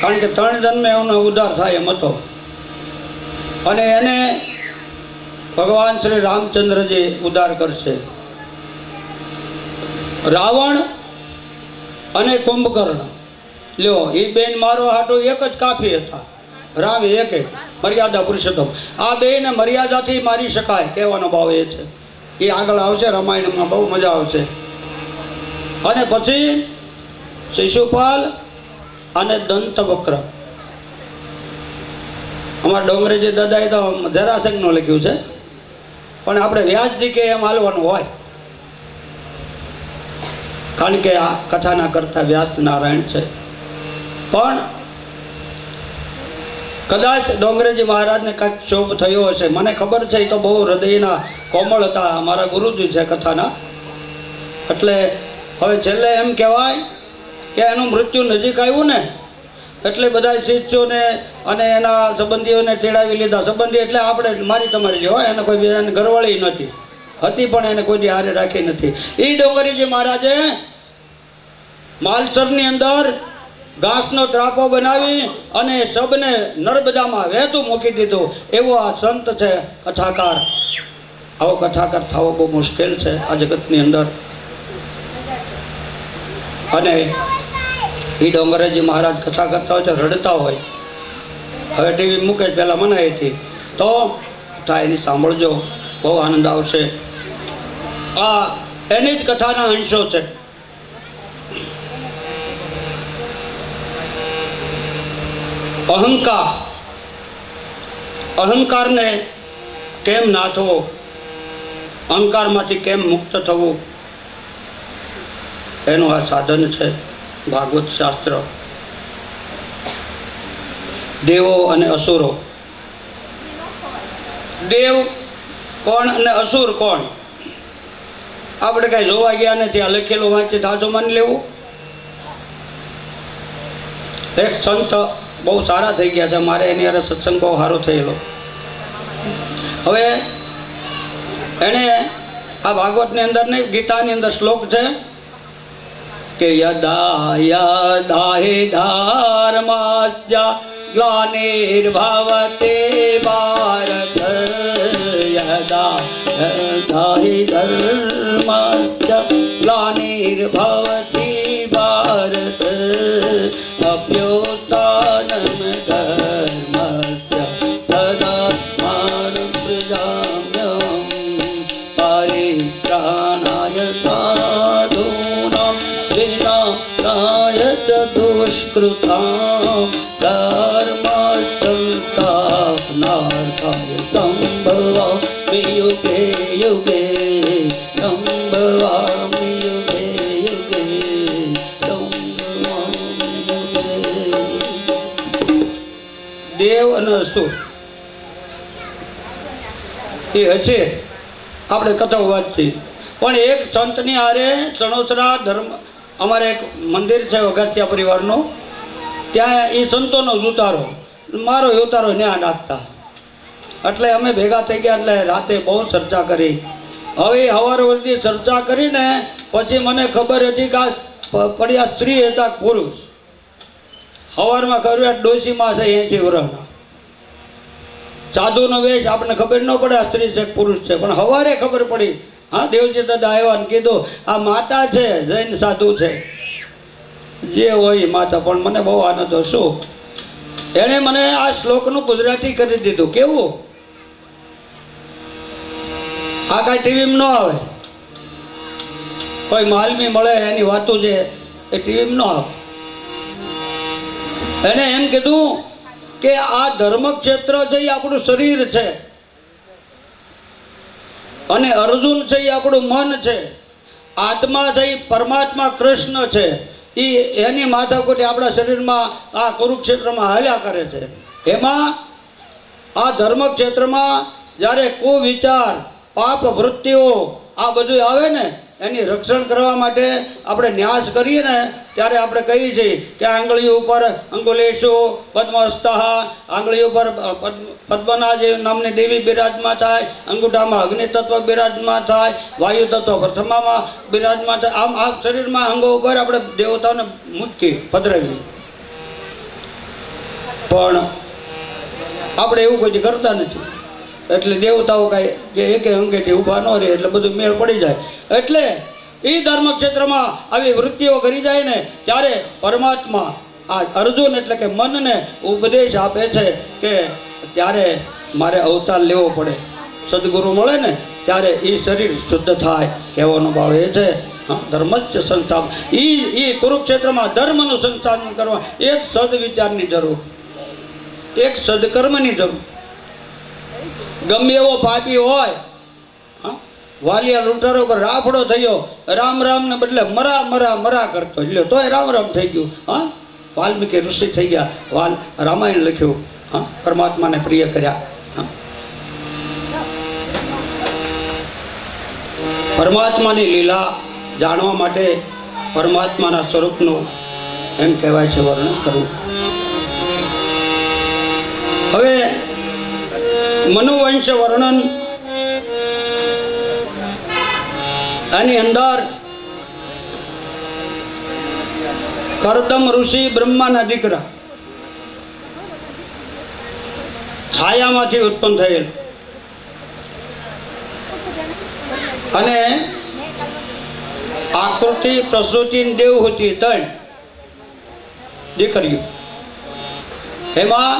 કારણ કે 3 જન્મે એનો ઉદ્ધાર થાય એમ હતો. અને એને ભગવાન શ્રી રામચંદ્રજી ઉદ્ધાર કરશે. રાવણ અને કુંભકર્ણ લ્યો એ બેન મારો હાટો એક જ કાફી હતા. રામ એક મર્યાદા પુરુષોત્તમ. આ બેને મર્યાદાથી મારી શકાય કહેવાનો ભાવ એ છે. એ આગળ આવશે રામાયણમાં, બહુ મજા આવશે. અને પછી શિશુપાલ અને દંતવક્ર. અમારા ડોંગરેજી દાદાએ તો જરાસંઘનું લખ્યું છે, પણ આપણે વ્યાસજી કે એમ હાલવાનું હોય, કારણ કે આ કથાના કરતા વ્યાસ નારાયણ છે. પણ કદાચ ડોંગરેજી મહારાજને કાંઈક શોભ થયો હશે, મને ખબર છે. એ તો બહુ હૃદયના કોમળ હતા, અમારા ગુરુજી છે કથાના. એટલે હવે છેલ્લે એમ કહેવાય કે એનું મૃત્યુ નજીક આવ્યું ને એટલે બધા શિષ્યોને અને એના સંબંધીઓને તેડાવી લીધા. સંબંધી એટલે આપણે મારી તમારી જેવા, એને કોઈ બીજાને ઘરવાળી નથી હતી, પણ એને કોઈ હારે રાખી નથી. એ ડોંગરીજી મહારાજે માલસરની અંદર ઘાસનો ત્રાપો બનાવી અને સબને નર્મદામાં વહેતું મૂકી દીધું. એવો આ સંત છે, કથાકાર. આવો કથાકાર થવો બહુ મુશ્કેલ છે આ જગતની અંદર. અને એ ડોંગરેજી મહારાજ કથા કરતા હોય તો રડતા હોય. હવે ટીવી મૂકે પહેલાં મનાઈ હતી, તો કથા એની સાંભળજો, બહુ આનંદ આવશે. આ એની જ કથાના અંશો છે. અહંકારને કેમ નાથવો, અહંકારમાંથી કેમ મુક્ત થવું, એનું આ સાધન છે ભાગવત શાસ્ત્ર. દેવો અને અસુરો. દેવ કોણ અને અસુર કોણ આપણે કઈ જોવા ગયા નથી. આ લખેલું વાંચી તાજો માની લેવું. એક સંત બહુ સારા થઈ ગયા છે, મારે એની અરે સત્સંગ બહુ સારો થયેલો. હવે એને આ ભાગવતની અંદર નહીં, ગીતાની અંદર શ્લોક છે કે યદા યદા હિ ધર્મસ્ય ગ્લાનિર્ભવતે ભારત, યદા યદા હિ ધર્મસ્ય ગ્લાનિર્ભવતિ ભારત, અભ્યુત્થાનમ ધર્મસ્ય તદાત્માનં પ્રજામ્યહં, પરિત્રાણાય સાધૂનાં વિનાશાય ચ દુષ્કૃતાં, ધર્મસંસ્થાપનાર્થાય સંભવામિ યુગે યુગે, સંભવામિ યુગે યુગે, સંભવામિ યુગે. દેવ અને અસુર એ હશે, આપણે કથાઓ વાંચી. પણ એક સંતની હારે સણોસરા ધર્મ, અમારે એક મંદિર છે અગસ્ત્યા પરિવારનો, ત્યાં એ સંતોનો જ ઉતારો, મારો ઉતારો ન્યા નાખતા. એટલે અમે ભેગા થઈ ગયા. એટલે રાતે બહુ ચર્ચા કરી. હવે હવાર વરથી ચર્ચા કરીને પછી મને ખબર હતી કે આ પડ્યા સ્ત્રી હતા પુરુષ. હવારમાં કર્યું ડોશીમાં છે 80 વર્ષના, સાધુનો વેશ આપણને ખબર ન પડે આ સ્ત્રી છે પુરુષ છે. પણ હવારે ખબર પડી. હા, દેવજી દાદા આવ્યા ને કીધું આ માતા છે, જૈન સાધુ છે, જે હોય માતા. પણ મને બહુ આનંદ હતો. એણે મને આ શ્લોકનું ગુજરાતી કરી દીધું. કેવું? આ કાંઈ ટીવીમાં ન આવે, કોઈ માલમી મળે એની વાતો છે એ ટીવીમાં ન આવે. એને એમ કીધું કે આ ધર્મ ક્ષેત્ર છે એ આપણું શરીર છે, અને અર્જુન છે એ આપણું મન છે, આત્મા છે એ પરમાત્મા કૃષ્ણ છે. એની માથાકૂટી આપણા શરીરમાં આ કુરુક્ષેત્રમાં હાલ્યા કરે છે. એમાં આ ધર્મ ક્ષેત્રમાં જ્યારે કુવિચાર, પાપ વૃત્તિઓ આ બધું આવે ને એની રક્ષણ કરવા માટે આપણે ન્યાસ કરીએ ને ત્યારે આપણે કહીએ છીએ કે આંગળીઓ ઉપર અંગુલેશો પદ્મસ્તઃ, આંગળીઓ ઉપર પદ્મના જે નામની દેવી બિરાજમાન થાય, અંગૂઠામાં અગ્નિ તત્વ બિરાજમાન થાય, વાયુ તત્વ પ્રથમામાં બિરાજમાન થાય. આમ આ શરીરમાં અંગો ઉપર આપણે દેવતાઓને મૂકી પધરાવી. પણ આપણે એવું કોઈ કરતા નથી એટલે દેવતાઓ કાંઈ જે એકે અંગેથી ઊભા ન રહે એટલે બધું મેળ પડી જાય. એટલે એ ધર્મક્ષેત્રમાં આવી વૃત્તિઓ કરી જાય ને ત્યારે પરમાત્મા આ અર્જુન એટલે કે મનને ઉપદેશ આપે છે કે ત્યારે મારે અવતાર લેવો પડે. સદગુરુ મળે ને ત્યારે એ શરીર શુદ્ધ થાય કહેવાનો ભાવ એ છે. ધર્મસ્થ સંસ્થાન એ કુરુક્ષેત્રમાં ધર્મનું સંસ્થાપન કરવા એક સદવિચારની જરૂર, એક સદકર્મની જરૂર. ગમે એવો પાપી હોય, વાલિયા લૂંટારો પર રાફડો થયો, રામ રામ ને બદલે મરા મરા મરા કરતો લ્યો તોય રામ રામ થઈ ગયું. વાલ્મીકી ઋષિ થઈ ગયા, રામાયણ લખ્યું, પરમાત્માને પ્રિય કર્યા. પરમાત્માની લીલા જાણવા માટે પરમાત્માના સ્વરૂપનું એમ કહેવાય છે વર્ણન કરવું. હવે મનુવંશ વર્ણન આની અંદર કરદમ ઋષિ બ્રહ્માના દીકરા છાયામાંથી ઉત્પન્ન થયેલ અને આકૃતિ પ્રસૃતિ દેવહૂતિ ત્રણ દીકરીઓ. એમાં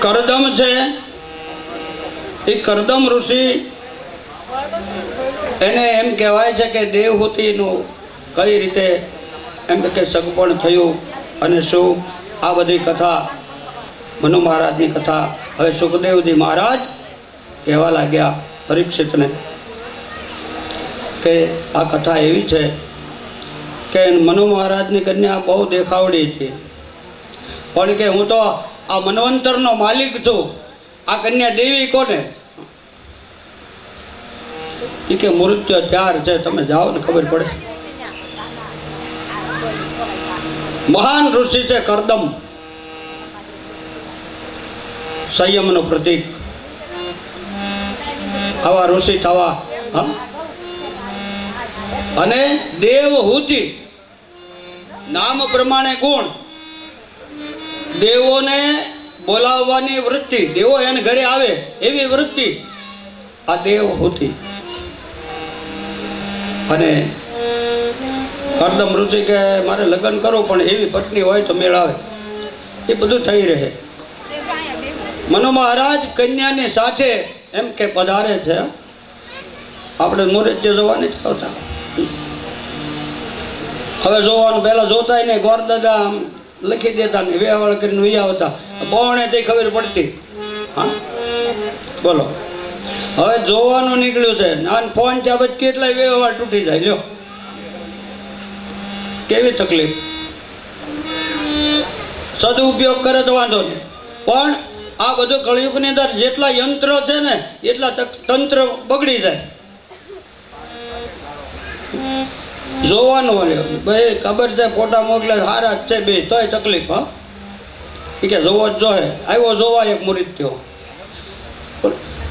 કરદમ છે એ કરદમ ઋષિ એને એમ કહેવાય છે કે દેવહૂતિનું કઈ રીતે એમ કે સગપણ થયું અને શું આ બધી કથા મનુ મહારાજની કથા. હવે સુખદેવજી મહારાજ કહેવા લાગ્યા પરીક્ષિતને કે આ કથા એવી છે કે મનુ મહારાજની કન્યા બહુ દેખાવડી હતી પણ કે હું તો આ મનવંતરનો માલિક છું, આ કન્યા દેવી કોને? એ કે મૃત્યુ ત્યાર છે, તમે જાઓ ને ખબર પડે. મહાન ઋષિ છે કરદમ, સંયમનું પ્રતીક. આવા ઋષિ થવા અને દેવહૂતિ નામ પ્રમાણે ગુણ, દેવોને બોલાવવાની વૃત્તિ, દેવો એને ઘરે આવે એવી વૃત્તિ આ દેવહૂતિ. અને કરદમ ઋષિ કે મારે લગ્ન કરવું પણ એવી પત્ની હોય તો મેળ આવે. એ બધું થઈ રહે. મનુ મહારાજ કન્યાની સાથે એમ કે પધારે છે. આપણે મુહૂર્તે જોવા નથી આવતા. હવે જોવાનું પહેલા જોતા ને ગોર દાદા આમ લખી દેતા ને વેવાળ કરીને વી આવતા પૌણે તે ખબર પડતી. હા બોલો. હવે જોવાનું નીકળ્યું છે અને ફોન ત્યાં પછી કેટલાય વેવાળ તૂટી જાય. લ્યો કેવી તકલીફ. સદુપયોગ કરે તો વાંધો નહીં પણ આ બધું કળયુગની અંદર જેટલા યંત્ર છે ને એટલા તંત્ર બગડી જાય. જોવાનું હોય ભાઈ ખબર છે ફોટા મોકલે સારા જ છે બે તોય તકલીફ. હા એ કે જોવો જ જોહે. આવ્યો જોવા એક મૃત્યુ.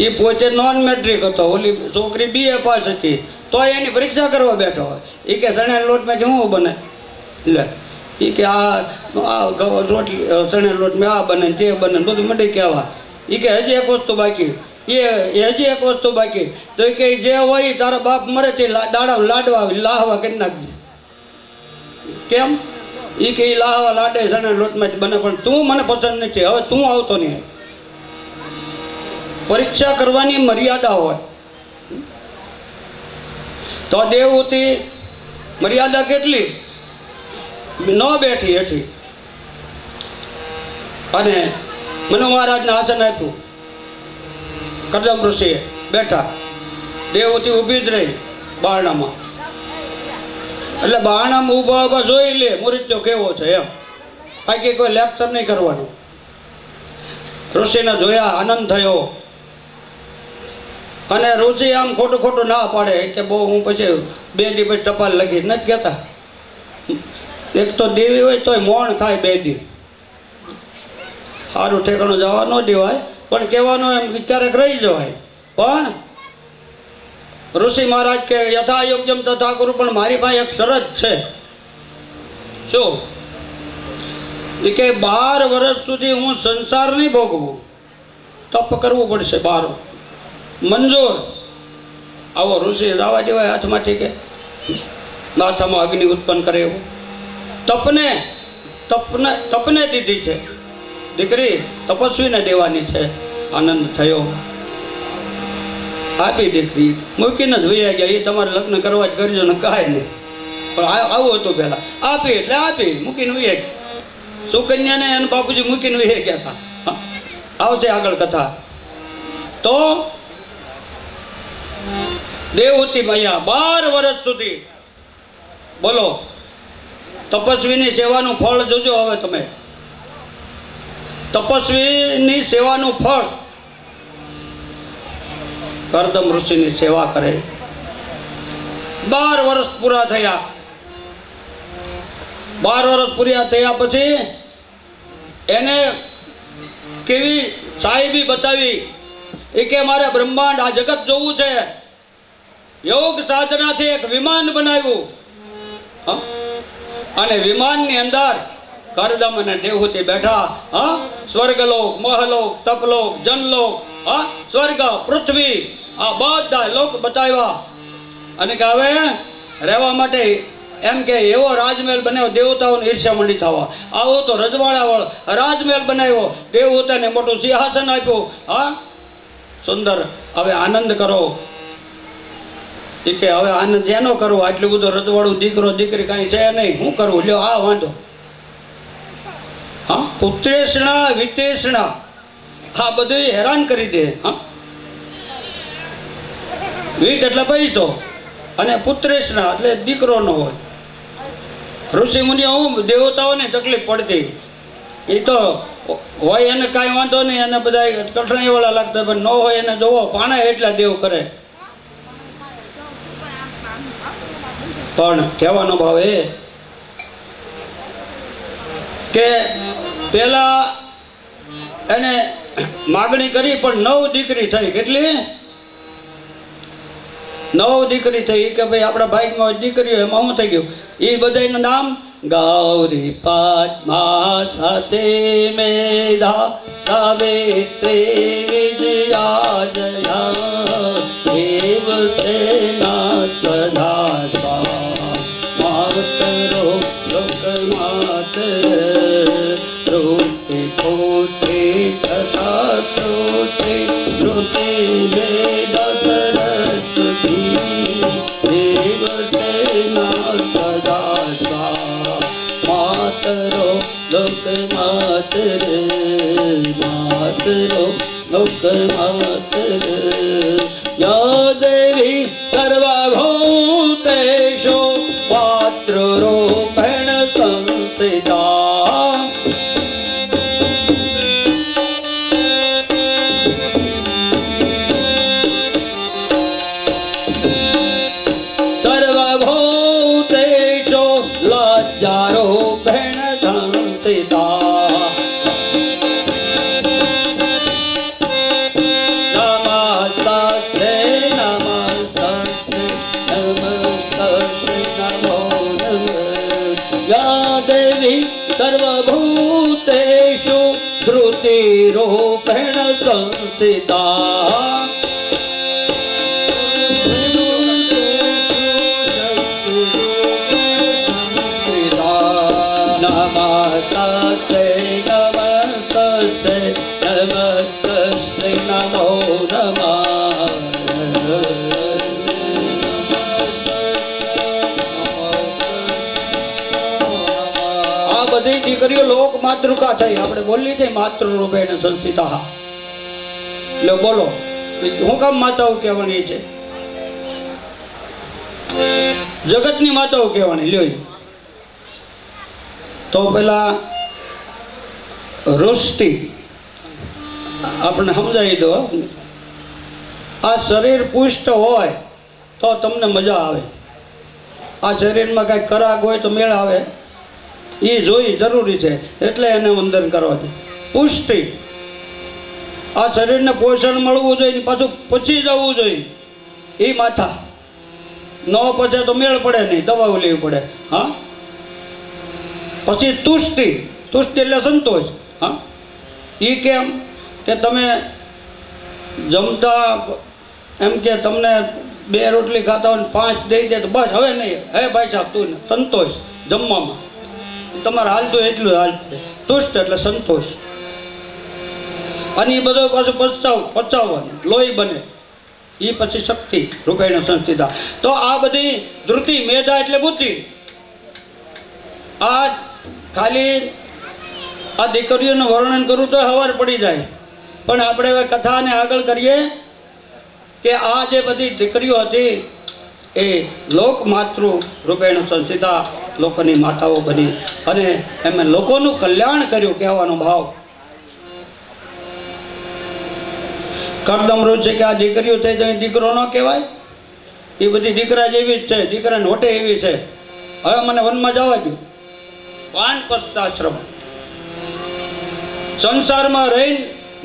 એ પોતે નોન મેટ્રિક હતો, ઓલી છોકરી BA પાસ હતી તોય એની પરીક્ષા કરવા બેઠો હોય. એ કે ચણા લોટમાંથી શું બને? લે એ કે આ રોટલી ચણા લોટમાં આ બને તે બને બધું મંડી કહેવા. એ કે હજી એક વસ્તુ બાકી, હજી એક વસ્તુ બાકી. તો એ કે જે હોય તારા બાપ મરે તે દાડા લાડવા લાહવા કરી નાખજે. કેમ? એ કે લાહવા લાડે ચણા લોટમાં જ બને પણ તું મને પસંદ નથી, હવે તું આવતો નહીં. પરીક્ષા કરવાની મર્યાદા હોય. તો દેવહૂતિ મર્યાદા કેટલી ન બેઠી હેઠી અને મનુ મહારાજને આસન આપ્યું. કરદમ ઋષિએ બેઠા, દેવહૂતિ ઊભી જ રહી બારણામાં. એટલે બારણામાં ઊભા ઊભા જોઈ લે મૃત્યુ કેવો છે એમ. બાકી કોઈ લેક્ચર નહીં કરવાનું. ઋષિને જોયા આનંદ થયો. અને રુચિ આમ ખોટું ખોટું ના પાડે કે બહુ હું પછી 2 દી પછી ટપાલ લખી નથી કહેતા. એક તો દેવી હોય તોય મોણ ખાય 2 દી. સારું ઠેકાણું જવા ન દેવાય, પણ કહેવાનું એમ ક્યારેક રહી જવાય. પણ ઋષિ મહારાજ કે યથા યોગ્યમ તથા કરું, પણ મારી પાસે એક શરત છે. શું? એ કે 12 વર્ષ સુધી હું સંસાર નહીં ભોગવું, તપ કરવું પડશે 12. મંજૂર? આવો ઋષિ દાવા દેવાય હાથમાંથી કે માથામાં અગ્નિ ઉત્પન્ન કરે એવું. તપને દીધી છે દીકરી, તપસ્વીને દેવાની છે. આનંદ થયો, આપી દીકરી, મૂકીને જ વૈયા ગયા. એ તમારે લગ્ન કરવા જ કરજો ને કાંઈ નહીં, પણ આવું હતું પહેલાં. આપી એટલે આપી, મૂકીને વૈયા ગયા. સુકન્યાને અને બાપુજી મૂકીને વૈયા ગયા હતા. આવશે આગળ કથા. તો દેવહૂતિ મૈયા 12 વર્ષ સુધી બોલો તપસ્વીની સેવાનું ફળ જોજો. હવે તમે તપસ્વીની સેવાનું ફળ, કરદમ ઋષિની સેવા કરે. 12 વર્ષ પૂરા થયા. 12 વર્ષ પૂરા થયા પછી એને કેવી સાહેબી બતાવી. એ કે મારે બ્રહ્માંડ આ જગત જોવું છે. યોગ સાધનાથી એક વિમાન બનાવ્યું, અને વિમાનની અંદર કરદમ અને દેવહૂતિ બેઠા. સ્વર્ગલોક, મહલોક, તપલોક, જનલોક, સ્વર્ગ, પૃથ્વી, આ બધા લોક બતાવ્યા. અને કે હવે રહેવા માટે એમ કે એવો રાજમહેલ બનાવ્યો, દેવતાઓને ઈર્ષ્યા મંડી થવા. આવો તો રજવાડાવાળો રાજમહેલ બનાવ્યો, દેવહૂતિને મોટું સિંહાસન આપ્યું. સુંદર. હવે આનંદ કરો. એ કે હવે આનંદ એનો કરવો, આટલું બધું રજવાડું, દીકરો દીકરી કાંઈ છે નહીં, શું કરવું? લ્યો આ વાંધો. પુત્રેષણા વિતેષણા આ બધું હેરાન કરી દે. વિત એટલે પૈસો, અને પુત્રેષણા એટલે દીકરો ન હોય. ઋષિ મુનિઓ દેવતાઓને તકલીફ પડતી. એ તો હોય એને કાંઈ વાંધો નહીં, એને બધા કઠણાઈવાળા લાગતા, પણ ન હોય એને જોવો પાણા એટલા દેવ કરે. પણ કહેવાનો ભાવ એ કે પેલા એને માગણી કરી, પણ 9 દીકરી થઈ. કેટલી? 9 દીકરી થઈ. કે ભાઈ આપણા ભાઈમાં દીકરીઓ, એમાં શું થઈ ગયું? એ બધાનું નામ ગૌરી, પદ્મા, સતી, મેધા, સાવિત્રી, વિજયા, જયા, દેવસેના, સદા, માતરો લોક માતર, ઋષિ પુત્રી તથા શ્રુતિ, શ્રુતિ વેદ સરસ્વતી, દેવસેના, સદા, માતરો લોક માતર, માતરો લોક માતર. યા દેવી સર્વભૂતેષુ માતૃરૂપેણ સંસ્થિતા. સર્વભૂતેષુ લજ્જારૂપેણ સંસ્થિતા. સર્વભૂતેષુ ધૃતિરૂપેણ સંસ્થિતા. નમસ્તે નમસ્તે નમસ્તે નમો નમઃ. બધી દીકરીઓ લોક માતૃકા થઈ. આપણે બોલી છે માતૃ રૂપેણ સંસ્થિતા. લો બોલો, હું કામ માતાઓ કહેવાની છે? જગતની માતાઓ કહેવાની. લ્યો તો પેલા વૃષ્ટિ આપણે સમજાવી દો. આ શરીર પુષ્ટ હોય તો તમને મજા આવે. આ શરીરમાં કાંઈક કરાક હોય તો મેળ આવે, એ જોઈ જરૂરી છે, એટલે એને વંદન કરવા છે. પુષ્ટિ, આ શરીરને પોષણ મળવું જોઈએ, પાછું પચી જવું જોઈએ. એ માથા ન પચે તો મેળ પડે નહીં, દવાઓ લેવી પડે. હા, પછી તુષ્ટિ, તુષ્ટિ એટલે સંતોષ. હા, એ કેમ કે તમે જમતા એમ કે તમને 2 રોટલી ખાતા હોય 5 દઈ દે તો બસ હવે નહીં, હે ભાઈ સાહેબ તું સંતોષ જમવામાં, તમારે હાલતું એટલું હાલશે. તુષ્ટ એટલે સંતોષ. અને એ બધો પાછું પચાવવાનું, લોહી બને, એ પછી શક્તિ રૂપેણ સંસ્થિતા. તો આ બધી ધૃતિ, મેધા એટલે બુદ્ધિ. આ ખાલી આ દીકરીઓનું વર્ણન કરું તો હવાર પડી જાય, પણ આપણે હવે કથાને આગળ કરીએ કે આ જે બધી દીકરીઓ હતી એ લોકમાતૃ રૂપેણ સંસ્થિતા, લોકોની માતાઓ બની અને એમણે લોકોનું કલ્યાણ કર્યું, કહેવાનો ભાવ. કરદમરૂ છે કે આ દીકરીઓ થઈ જાય દીકરો ન કહેવાય. એ બધી દીકરા જેવી જ છે, દીકરાને હોટે એવી છે. હવે મને વનમાં જવા દો. વાનપ્રસ્થાશ્રમ, સંસારમાં રહી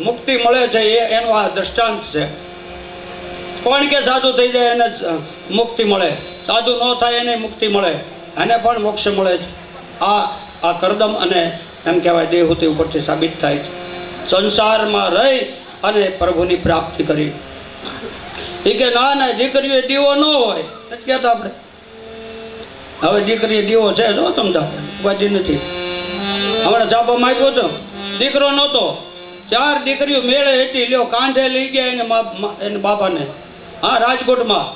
મુક્તિ મળે છે, એનો આ દ્રષ્ટાંત છે. કોણ કે સાધુ થઈ જાય એને મુક્તિ મળે, સાધુ ન થાય એને મુક્તિ મળે, એને પણ મોક્ષ મળે છે. આ કરદમ અને એમ કહેવાય દેહૂતિ ઉપરથી સાબિત થાય છે. સંસારમાં રહી અને પ્રભુની પ્રાપ્તિ કરી. એ કે ના ના, દીકરીઓ દીવો ન હોય નથી કહેતા આપણે. હવે દીકરી દીવો છે, જો તમને ઉપાધિ નથી. હમણાં છાપામાં આપ્યો હતો, દીકરો નહોતો, 4 દીકરીઓ મેળે હતી, લ્યો કાંધે લઈ ગયા એને બાપાને. હા, રાજકોટમાં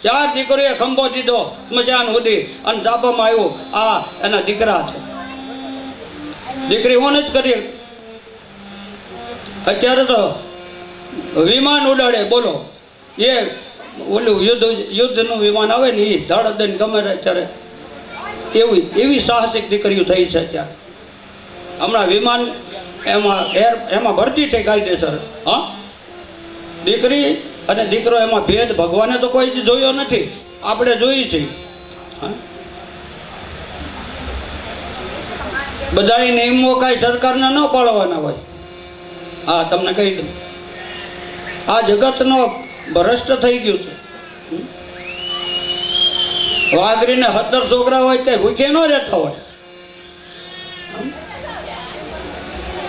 4 દીકરીઓએ ખંભો દીધો મજાન સુધી, અને છાપામાં આવ્યું આ એના દીકરા છે. દીકરી હું જ કરી. અત્યારે તો વિમાન ઉડાડે, બોલો, એ ઓલું યુદ્ધનું વિમાન આવે ને એ ધડ દઈને ગમે ત્યારે એવી સાહસિક દીકરીઓ થઈ છે. ત્યારે હમણાં વિમાન એમાં ભરતી થઈ કાયદેસર. હા, દીકરી અને દીકરો એમાં ભેદ ભગવાને તો કોઈ જોયો નથી, આપણે જોઈ છે. બધા નિયમો કાંઈ સરકારને ન પાળવાના હોય. હા, તમને કહી દઉં, આ જગતનો ભ્રષ્ટ થઈ ગયું છે. વાઘરીને 17 છોકરા હોય તે ભૂખે ન રહેતા હોય.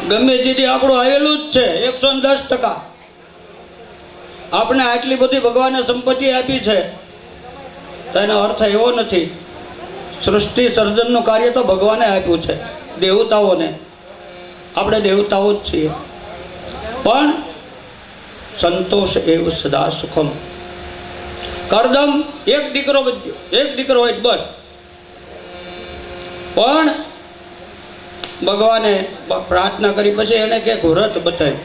ગમે દીદી આપણું આવેલું જ છે 110%. આપણે આટલી બધી ભગવાને સંપત્તિ આપી છે તો એનો અર્થ એવો નથી. સૃષ્ટિ સર્જનનું કાર્ય તો ભગવાને આપ્યું છે, દેવતાઓને. આપણે દેવતાઓ જ છીએ. પણ સંતોષ એવ સદા સુખમ. કરદમ એક દીકરો વધ્યો, એક દીકરો હોય બસ. પણ ભગવાને પ્રાર્થના કરી પછી એને ક્યાંક વ્રત બતાવ્યું,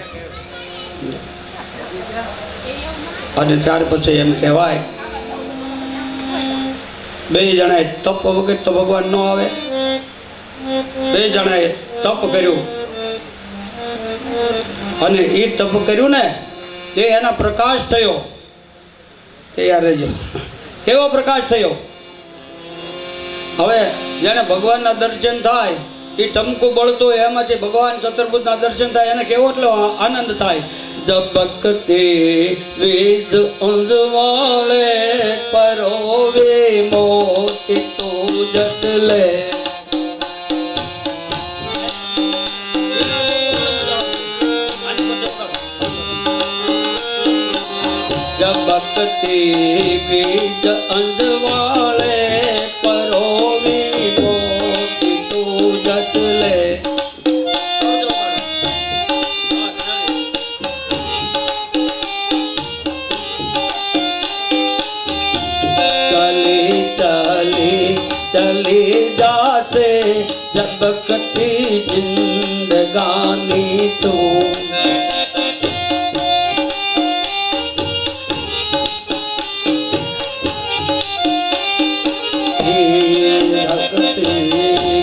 અને ત્યાર પછી એમ કહેવાય 2 જણાએ તપ વગર તો ભગવાન ન આવે. 2 જણાએ તપ કર્યું, અને એ તપ કર્યું ને તે એના પ્રકાશ થયો. તૈયાર રહેજો, કેવો પ્રકાશ થયો. હવે જેને ભગવાનના દર્શન થાય, એ ટમકું બળતું એમાંથી ભગવાન ચતુર્ભુજના દર્શન થાય, એને કેવો એટલો આનંદ થાય. જબકતે વેદ અંજવાળે પરોવે મોતી તુજત લે. જબકતે વેદ અંજવાળે પરોવે મોતી તુજત લે. चले जाते जबकती जिंदगानी तो.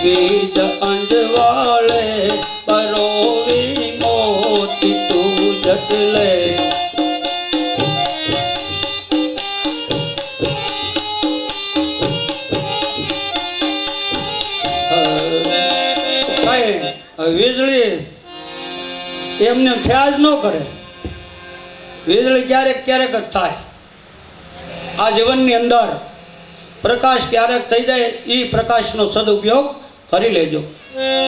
बीज अंजवाले परोवी मोती तू जट ले. એમને થયા જ ન કરે. વીજળી ક્યારેક ક્યારેક જ થાય. આ જીવનની અંદર પ્રકાશ ક્યારેક થઈ જાય, એ પ્રકાશનો સદુપયોગ કરી લેજો.